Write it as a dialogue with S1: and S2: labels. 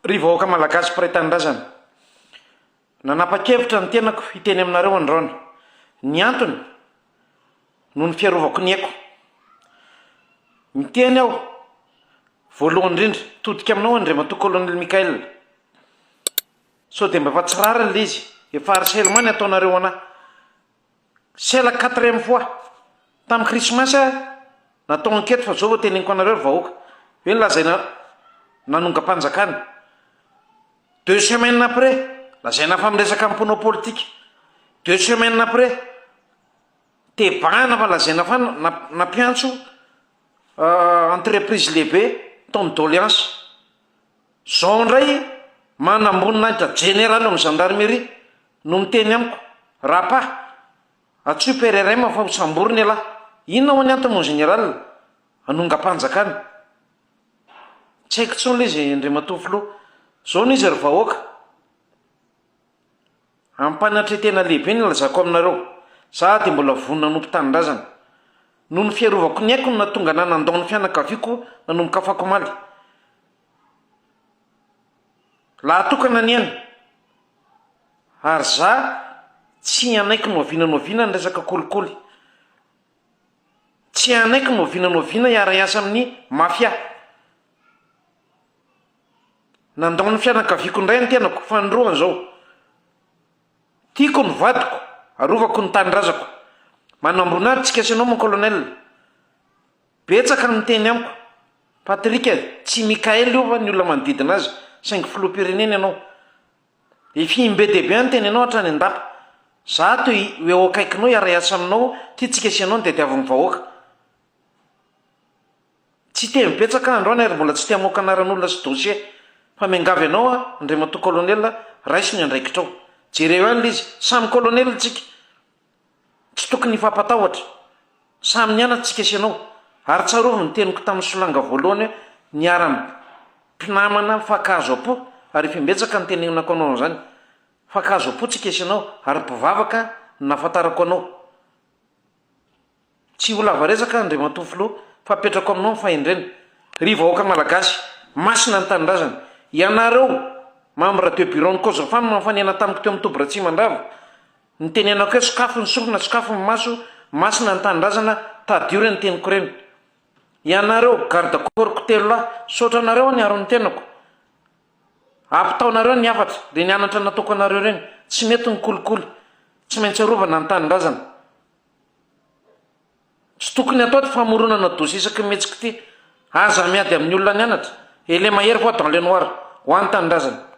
S1: Ry vahoaka malagasy mpiray tanindrazana, nanapa-kevitra ny tenako hiteny aminareo androany. Ny antony no ny fiarovako ny aiko. Miteny aho voalohany indrindra todika aminao Andriamatoa Colonel Mikael. Sao dia mba fa tsy rariny le izy, efa harcèlement many ataonareo anahy. C'est la 4e fois tamin'ny krismasy natao enquête fa zao vao teneniko anareo ry vahoaka hoe lazaina nanonga-panjakana. 2 semaines après lazaina fa miresaka amin'ny mponao politika. 2 semaines après tebahana fa lazaina fa nampiantso entreprise lehibe tony doléance. Zao ndray manamboninaitra général amin'ny gendarmerie no miteny amiko, rapa atsoy PRRM fa misamboriny alahy. Inona ho any antony mon général? Anonga-panjakana. Tsy haiko tsony le izy Andriamatoa filoha. Zao no izy ry vahoaka, ampanatretena lehibe ny lazako aminareo. Za dia mbola vonona nompo tanindrazana. No ny fiarovako ny aiko no natonga na nandao ny fianakaviako nanomboka afako maly. Laha tokana ny any ary za tsy anaiky noavinanoavina ny resaka kolikoly. Tsy anaiky noavinanoavina hiara-iasa amin'ny mafia. Nandao ny fianakaviako indray ny tenako fa ndroany zao. Tiako ny vadiko, arovako ny tanindrazako. Manambonary tsika sy anao mon colonel. Betsaka ny miteny amiko. Patrika, tsy Mikael io fa ny olona manodidina azy, saingy filoham-pirenena ianao. Ifimbe dehibe any teny ianao hatrany andapa. Za to hoe ao akaikinao hiara-iasa aminao, ty tsika sy anao ny tadiavin'ny vahoaka. Tsy te mibetsaka androany ary mbola tsy te hamoaka anaran'olona sy dossier. Fa miangavy anao Andriamatoa Colonel raisy ny andraikitrao. Jereo any izy, samy colonel tsika. Tsy tokony hifampatahotra. Samy nianatra tsika sy anao. Ary tsarovy ny teniko tamin'ny solanga voalohany ny aram-pinamana mifakahazo apo ary fimbetsaka ny tenenako anao zany. Fakahazo apo tsika sy anao ary mpivavaka nafantarako anao. Tsy ho lava resaka Andriamatoa filoha fa apetrako aminao ny fahendrena. Ry vahoaka malagasy, masina ny tanindrazana. Ianareo membre radio bureau ny cause femme mampanena tamiko teo amin'ny Tobratsy mandrava. Ny tenenako hoe sokafo ny sofina, sokafo ny maso, masina ny tanindrazana, tadiore ny teniko reny. Ianareo garde corps telo lahy, saotra anareo ny aro ny tenako. Ampitaonareo ny afatra, dia ny anatra nataoko anareo reny. Tsy mety ny kolikoly, tsy maintsy arovana ny tanindrazana. Tsy tokony atao ty famoronana dossier isaky mihetsika ty. Aza miady amin'ny olona ny anatra. Ele mahery fa dans le noir. Ho any tanindrazana.